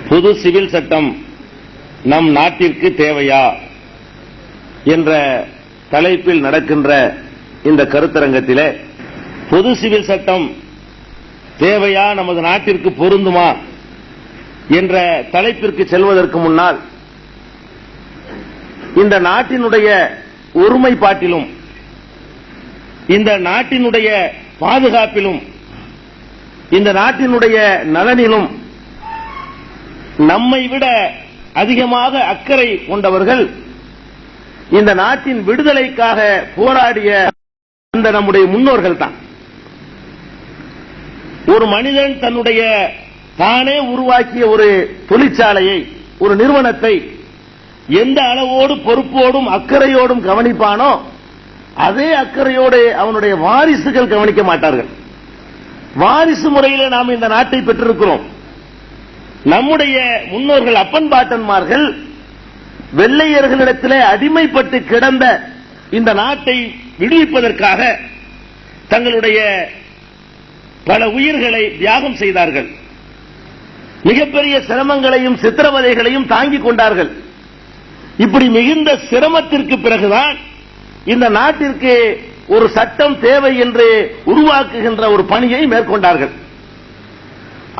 பொது சிவில் சட்டம் நம் நாட்டிற்கு தேவையா என்ற தலைப்பில் நடக்கின்ற இந்த கருத்தரங்கத்திலே பொது சிவில் சட்டம் தேவையா, நமது நாட்டிற்கு பொருந்துமா என்ற தலைப்பிற்கு செல்வதற்கு முன்னால் இந்த நாட்டினுடைய ஒருமைப்பாட்டிலும் இந்த நாட்டினுடைய பாதுகாப்பிலும் இந்த நாட்டினுடைய நலனிலும் நம்மை விட அதிகமாக அக்கறை கொண்டவர்கள் இந்த நாட்டின் விடுதலைக்காக போராடிய அந்த நம்முடைய முன்னோர்கள் தான். ஒரு மனிதன் தன்னுடைய தானே உருவாக்கிய ஒரு தொழிற்சாலையை, ஒரு நிறுவனத்தை எந்த அளவோடு பொறுப்போடும் அக்கறையோடும் கவனிப்பானோ அதே அக்கறையோடு அவனுடைய வாரிசுகள் கவனிக்க மாட்டார்கள். வாரிசு முறையில் நாம் இந்த நாட்டை பெற்றிருக்கிறோம். நம்முடைய முன்னோர்கள், அப்பன் பாட்டன்மார்கள் வெள்ளையர்களிடத்திலே அடிமைப்பட்டு கிடந்த இந்த நாட்டை விடுவிப்பதற்காக தங்களுடைய பல உயிர்களை தியாகம் செய்தார்கள். மிகப்பெரிய சிரமங்களையும் சித்திரவதைகளையும் தாங்கிக் கொண்டார்கள். இப்படி மிகுந்த சிரமத்திற்கு பிறகுதான் இந்த நாட்டிற்கு ஒரு சட்டம் தேவை என்று உருவாக்குகின்ற ஒரு பணியை மேற்கொண்டார்கள்.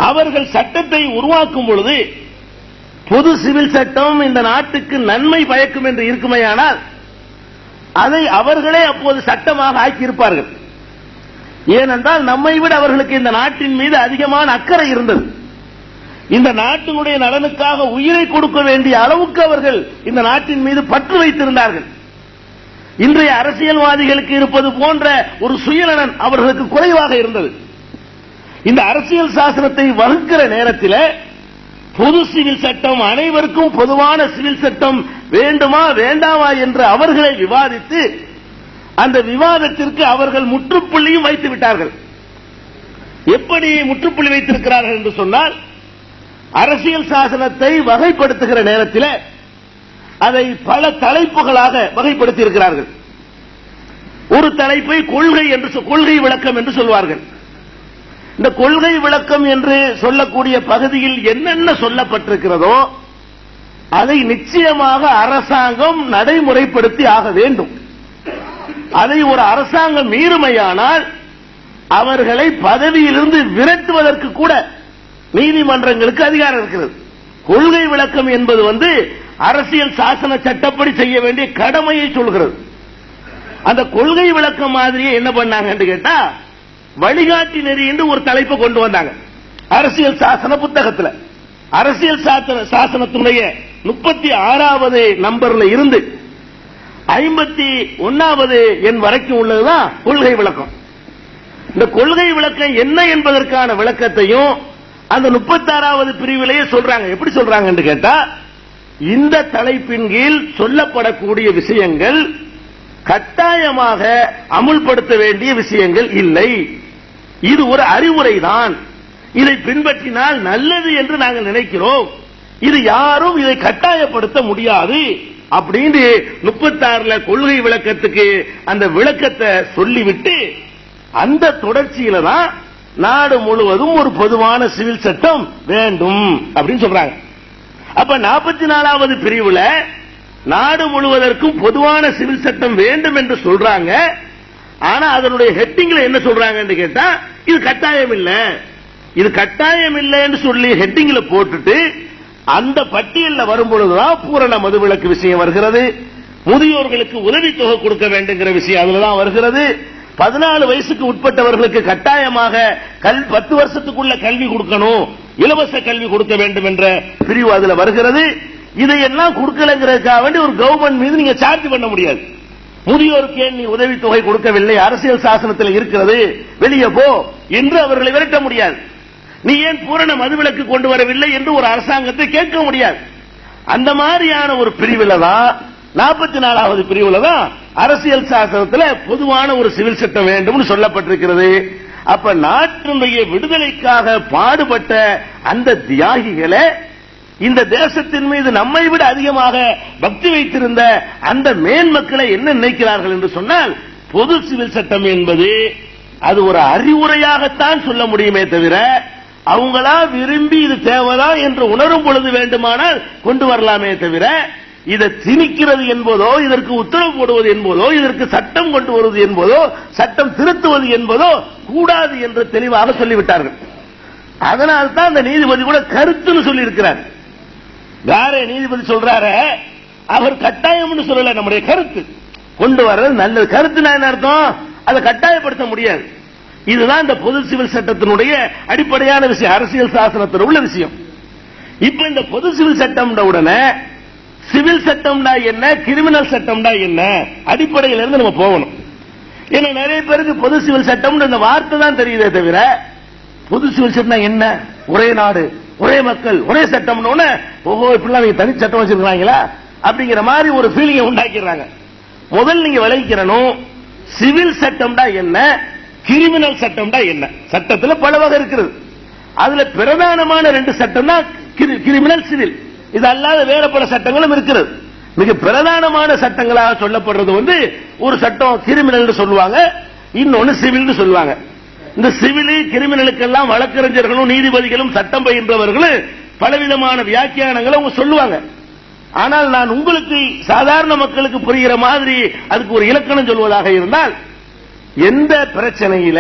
அவர்கள் சட்டத்தை உருவாக்கும் பொழுது பொது சிவில் சட்டம் இந்த நாட்டுக்கு நன்மை பயக்கும் என்று இருக்குமேயானால் அதை அவர்களே அப்போது சட்டமாக ஆக்கியிருப்பார்கள். ஏனென்றால் நம்மை விட அவர்களுக்கு இந்த நாட்டின் மீது அதிகமான அக்கறை இருந்தது. இந்த நாட்டினுடைய நலனுக்காக உயிரை கொடுக்க வேண்டிய அளவுக்கு அவர்கள் இந்த நாட்டின் மீது பற்று வைத்திருந்தார்கள். இன்றைய அரசியல்வாதிகளுக்கு இருப்பது போன்ற ஒரு சுயநலன் அவர்களுக்கு குறைவாக இருந்தது. இந்த அரசியல் சாசனத்தை வகுக்கிற நேரத்தில் பொது சிவில் சட்டம், அனைவருக்கும் பொதுவான சிவில் சட்டம் வேண்டுமா வேண்டாமா என்று அவர்களை விவாதித்து அந்த விவாதத்திற்கு அவர்கள் முற்றுப்புள்ளியும் வைத்து விட்டார்கள். எப்படி முற்றுப்புள்ளி வைத்திருக்கிறார்கள் என்று சொன்னால், அரசியல் சாசனத்தை வகைப்படுத்துகிற நேரத்தில் அதை பல தலைப்புகளாக வகைப்படுத்தி இருக்கிறார்கள். ஒரு தலைப்பை கொள்கை விளக்கம் என்று சொல்வார்கள். இந்த கொள்கை விளக்கம் என்று சொல்லக்கூடிய பகுதியில் என்னென்ன சொல்லப்பட்டிருக்கிறதோ அதை நிச்சயமாக அரசாங்கம் நடைமுறைப்படுத்தி ஆக வேண்டும். அதை ஒரு அரசாங்கம் மீறுமையானால் அவர்களை பதவியிலிருந்து விரட்டுவதற்கு கூட நீதிமன்றங்களுக்கு அதிகாரம் இருக்கிறது. கொள்கை விளக்கம் என்பது அரசியல் சாசன சட்டப்படி செய்ய வேண்டிய கடமையை சொல்கிறது. அந்த கொள்கை விளக்கம் மாதிரியே என்ன பண்ணாங்க என்று கேட்டா, வழிகாட்டி நெறி என்று ஒரு தலைப்பை கொண்டு வந்தாங்க அரசியல் சாசன புத்தகத்தில். அரசியல் சாசனத்தினுடைய 36வது நம்பர்ல இருந்து 51வது எண் வரைக்கும் உள்ளதுதான் கொள்கை விளக்கம். இந்த கொள்கை விளக்கம் என்ன என்பதற்கான விளக்கத்தையும் அந்த 36வது பிரிவிலேயே சொல்றாங்க. எப்படி சொல்றாங்க என்று கேட்டா, இந்த தலைப்பின் கீழ் சொல்லப்படக்கூடிய விஷயங்கள் கட்டாயமாக அமுல்படுத்த வேண்டிய விஷயங்கள் இல்லை. இது ஒரு அறிவுரை தான். இதை பின்பற்றினால் நல்லது என்று நாங்கள் நினைக்கிறோம். இது யாரும் இதை கட்டாயப்படுத்த முடியாது அப்படின்னு 36ல கொள்கை விளக்கத்துக்கு அந்த விளக்கத்தை சொல்லிவிட்டு அந்த தொடர்ச்சியில தான் நாடு முழுவதும் ஒரு பொதுவான சிவில் சட்டம் வேண்டும் அப்படின்னு சொல்றாங்க. அப்ப 44வது பிரிவுல நாடு முழுவதற்கும் பொதுவான சிவில் சட்டம் வேண்டும் என்று சொல்றாங்க. ஆனா அதனுடைய ஹெட்டிங்ல என்ன சொல்றாங்க என்று கேட்டா, இது கட்டாயம் இல்ல, இது கட்டாயம் இல்லை என்று சொல்லி ஹெட்டிங்ல போட்டுட்டு அந்த பட்டியலில் வரும்பொழுதுதான் பூரண மதுவிலக்கு விஷயம் வருகிறது. முதியோர்களுக்கு உதவித்தொகை கொடுக்க வேண்டுங்கிற விஷயம் அதுலதான் வருகிறது. 14 வயசுக்கு உட்பட்டவர்களுக்கு கட்டாயமாக 10 வருஷத்துக்குள்ள கல்வி கொடுக்கணும், இலவச கல்வி கொடுக்க வேண்டும் என்ற பிரிவு அதுல வருகிறது. இதையெல்லாம் கொடுக்கலங்கிறதுக்காக வேண்டி ஒரு கவர்மெண்ட் மீது நீங்க சார்ஜ் பண்ண முடியாது. முதியோருக்கு ஏன் நீ உதவித்தொகை கொடுக்கவில்லை, அரசியல் சாசனத்தில் இருக்கிறது, வெளியே போ என்று அவர்களை விரட்ட முடியாது. நீ ஏன் பூரண மதுவிலக்கு கொண்டு வரவில்லை என்று ஒரு அரசாங்கத்தை கேட்க முடியாது. அந்த மாதிரியான ஒரு பிரிவில் தான் 44வது பிரிவில் தான் அரசியல் சாசனத்தில் பொதுவான ஒரு சிவில் சட்டம் வேண்டும் சொல்லப்பட்டிருக்கிறது. அப்ப நாட்டினுடைய விடுதலைக்காக பாடுபட்ட அந்த தியாகிகளை, இந்த தேசத்தின் மீது நம்மை விட அதிகமாக பக்தி வைத்திருந்த அந்த மேன்மக்களை என்ன நினைக்கிறார்கள் என்று சொன்னால், பொது சிவில் சட்டம் என்பது அது ஒரு அறிவுரையாகத்தான் சொல்ல முடியுமே தவிர அவங்களா விரும்பி இது தேவைதான் என்று உணரும் பொழுது வேண்டுமானால் கொண்டு வரலாமே தவிர இதை திணிக்கிறது என்பதோ, இதற்கு உத்தரவு போடுவது என்பதோ, இதற்கு சட்டம் கொண்டு வருவது என்பதோ, சட்டம் திருத்துவது என்பதோ கூடாது என்று தெளிவாக சொல்லிவிட்டார்கள். அதனால்தான் அந்த நீதிபதி கூட கருத்துன்னு சொல்லி இருக்கிறார். வேற நீதிபதி சொல்றாரு, அவர் கட்டாயம் சொல்லல, நம்முடைய கருத்து கொண்டு வர்றது நல்லது. கருத்து என்ன அர்த்தம்? அதை கட்டாயப்படுத்த முடியாது. இதுதான் இந்த பொது சிவில் சட்டத்தினுடைய அடிப்படையான விஷயம், அரசியல் சாசனத்தில் உள்ள விஷயம். இப்ப இந்த பொது சிவில் சட்டம் உடனே சிவில் சட்டம்னா என்ன, கிரிமினல் சட்டம்னா என்ன, அடிப்படையில இருந்து நம்ம போகணும். ஏன்னா நிறைய பேருக்கு பொது சிவில் சட்டம் இந்த வார்த்தை தான் தெரியுதே தவிர பொது சிவில் சட்டம் என்ன, ஒரே நாடு ஒரே மக்கள் ஒரே சட்டம், ஓஹோ இப்படிலாம் நீங்க தனி சட்டம் வச்சிருக்காங்களா அப்படிங்கிற மாதிரி ஒரு ஃபீலிங்கை உண்டாக்கிறாங்க. முதல் நீங்க விளைவிக்கணும், சிவில் சட்டம்னா என்ன, கிரிமினல் சட்டம்னா என்ன. சட்டத்தில் பல வகை இருக்கிறது. அதுல பிரதானமான 2 சட்டம் தான் கிரிமினல், சிவில். இது அல்லாத வேற பல சட்டங்களும் இருக்கிறது. மிக பிரதானமான சட்டங்களாக சொல்லப்படுறது ஒரு சட்டம் கிரிமினல் சொல்லுவாங்க, இன்னொன்னு சிவில் சொல்லுவாங்க. இந்த சிவில் கிரிமினலுக்கெல்லாம் வழக்கறிஞர்களும் நீதிபதிகளும் சட்டம் பயின்றவர்களும் பலவிதமான வியாக்கியானங்களை அவங்க சொல்லுவாங்க. ஆனால் நான் உங்களுக்கு சாதாரண மக்களுக்கு புரிகிற மாதிரி அதுக்கு ஒரு இலக்கணம் சொல்வதாக இருந்தால், எந்த பிரச்சனையில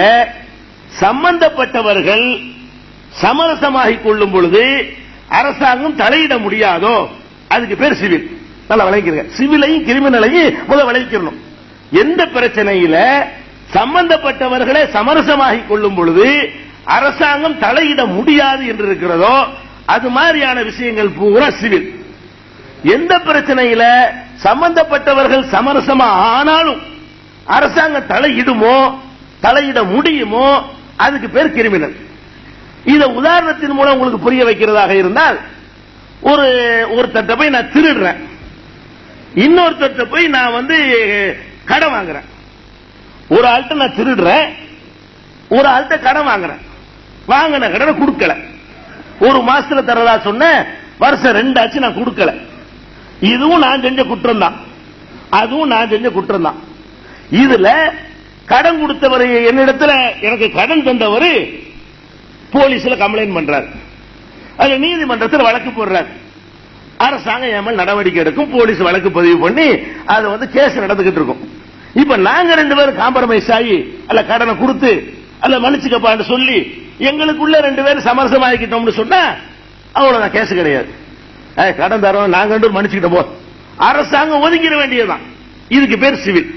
சம்பந்தப்பட்டவர்கள் சமரசமாகிக் கொள்ளும் பொழுது அரசாங்கம் தலையிட முடியாதோ அதுக்கு பேர் சிவில். நல்லா விளைக்கிறீங்க, சிவிலையும் கிரிமினலையும் முதல் விளைக்கணும். எந்த பிரச்சனையில சம்பந்தப்பட்டவர்களை சமரசமாகிக் கொள்ளும் பொழுது அரசாங்கம் தலையிட முடியாது என்று இருக்கிறதோ அது மாதிரியான விஷயங்கள் பூரா சிவில். எந்த பிரச்சனையில சம்பந்தப்பட்டவர்கள் சமரசமா ஆனாலும் அரசாங்கம் தலையிடுமோ தலையிட முடியுமோ அதுக்கு பேர் கிரிமினல். இத உதாரணத்தின் மூலம் உங்களுக்கு புரிய வைக்கிறதாக இருந்தால், ஒருத்தட்ட போய் நான் திருடுறேன், இன்னொருத்தட்ட போய் நான் கடன் வாங்குறேன். ஒரு ஆள்கிட்ட நான் திருடுறேன், ஒரு ஆள்கிட்ட கடன் வாங்குறேன். வாங்கின கடனை கொடுக்கல, ஒரு மாசத்துல தரதா சொன்ன, வருஷம் 2 ஆச்சு நான் கொடுக்கல. இதுவும் நான் செஞ்ச குற்றம் தான், அதுவும் நான் செஞ்ச குற்றம் தான். இதுல கடன் கொடுத்தவர் என்னிடத்துல எனக்கு கடன் தந்தவர் போலீஸ்ல கம்ப்ளைண்ட் பண்றார், அது நீதிமன்றத்தில் வழக்கு போடுறார். அரசாங்கம் என் மேல் நடவடிக்கை எடுக்கும், போலீஸ் வழக்கு பதிவு பண்ணி அது கேஸ் நடந்துகிட்டு இருக்கும். இப்ப நாங்க 2 பேரும் காம்ப்ரமைஸ் ஆகி அல்ல கடனை கொடுத்து அல்ல மன்னிச்சுக்கப்பான்னு சொல்லி எங்களுக்குள்ள 2 பேரும் சமரசமாக்கிட்டோம்னு சொன்னா அவ்வளவுதான், கேஸ் கிடையாது. கடன் தரோம் நாங்க 2 மன்னிச்சுக்கிட்ட போ, அரசாங்கம் ஒதுக்கிட வேண்டியதுதான். இதுக்கு பேர் சிவில்.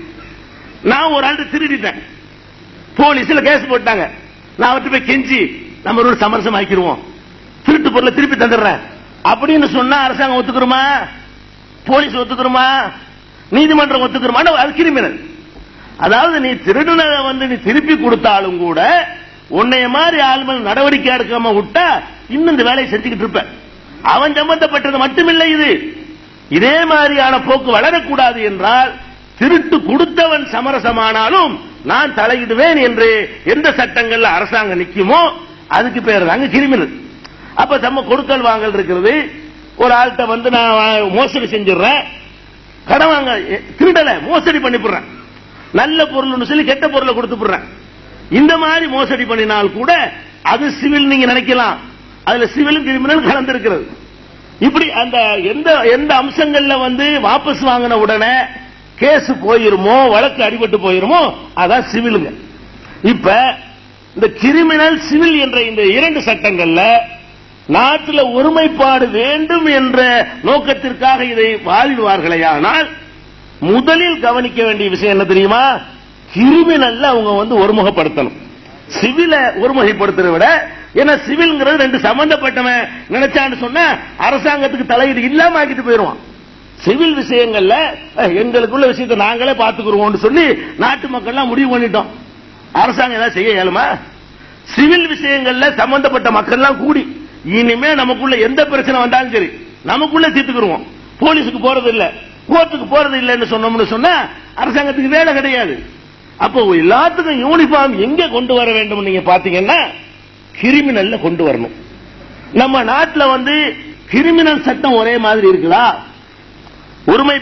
நான் ஒரு ஆண்டு திருடிட்டேன், போலீஸ்ல கேஸ் போட்டாங்க, நான் அவர்கிட்ட போய் கெஞ்சி நம்ம ஒரு சமரசம் ஆக்கிடுவோம், திருட்டு பொருளை திருப்பி தந்துடுறேன் அப்படின்னு சொன்னா அரசாங்கம் ஒத்துக்கிறோமா, போலீஸ் ஒத்துக்கிறோமா, நீதிமன்றம் ஒத்துக்கிறோமா? அது கிரிமினல். அதாவது நீ திருடுனதை நீ திருப்பி கொடுத்தாலும் கூட உன்னைய மாதிரி ஆளுமை நடவடிக்கை எடுக்காம விட்டா இன்னும் இந்த வேலையை செஞ்சுக்கிட்டு இருப்ப. அவன் சம்பந்தப்பட்டது மட்டுமில்லை, இதே மாதிரியான போக்கு வளரக்கூடாது என்றால் திருட்டு கொடுத்தவன் சமரசமானாலும் நான் தலையிடுவேன் என்று எந்த சட்டங்கள்ல அரசாங்கம் நிக்குமோ அதுக்கு பேர் தாங்க கிரிமினல். அப்ப நம்ம கொடுக்கல் வாங்கல் இருக்கிறது, ஒரு ஆள்கிட்ட நான் மோசடி செஞ்சிடறேன், கடன் வாங்க திருடல மோசடி பண்ணிவிடுறேன், நல்ல பொருள் சொல்லி கெட்ட பொருளை கொடுத்துடுறேன். இந்த மாதிரி மோசடி பண்ணினால் கூட அது சிவில் நீங்க நினைக்கலாம், அதுல சிவிலும் கிரிமினல் கலந்திருக்கிறது. இப்படி அந்த எந்த அம்சங்கள்ல வாபஸ் வாங்கின உடனே கேஸ் போயிருமோ வழக்கு அடிபட்டு போயிருமோ அதான் சிவிலுங்க. இப்ப இந்த கிரிமினல் சிவில் என்ற இந்த 2 சட்டங்கள்ல நாட்டில் ஒருமைப்பாடு வேண்டும் என்ற நோக்கத்திற்காக இதை வாழ்வார்களேயானால் முதலில் கவனிக்க வேண்டிய விஷயம் என்ன தெரியுமா? கிரிமினல்ல அவங்க ஒருமுகப்படுத்தணும், சிவில ஒருமுகப்படுத்துறத விட. ஏன்னா சிவில்ங்கிறது 2 சம்பந்தப்பட்டவன் நினைச்சான்னு சொன்ன அரசாங்கத்துக்கு தலையீடு இல்லாம ஆக்கிட்டு போயிருவான். சிவில் விஷயங்கள்ல எங்களுக்குள்ள விஷயத்தை நாங்களே பார்த்துக்கிறோம் சொல்லி நாட்டு மக்கள்லாம் முடிவு பண்ணிட்டோம், அரசாங்கம் ஏதாவது செய்ய இயலுமா? சிவில் விஷயங்கள்ல சம்பந்தப்பட்ட மக்கள்லாம் கூடி இனிமே நமக்குள்ள எந்த பிரச்சனை வந்தாலும் சரி நமக்குள்ள தீர்த்துக்கிறோம், போலீஸுக்கு போறது இல்ல, கோர்ட்டுக்கு போறது இல்லைன்னு சொன்னோம்னு சொன்னா அரசாங்கத்துக்கு வேலை கிடையாது. அப்போ எல்லாத்துக்கும் யூனிஃபார்ம் எங்க கொண்டு வர வேண்டும் நீங்க பாத்தீங்கன்னா கிரிமினல்ல கொண்டு வரணும். நம்ம நாட்டில் கிரிமினல் சட்டம் ஒரே மாதிரி இருக்குதா? ஒருமை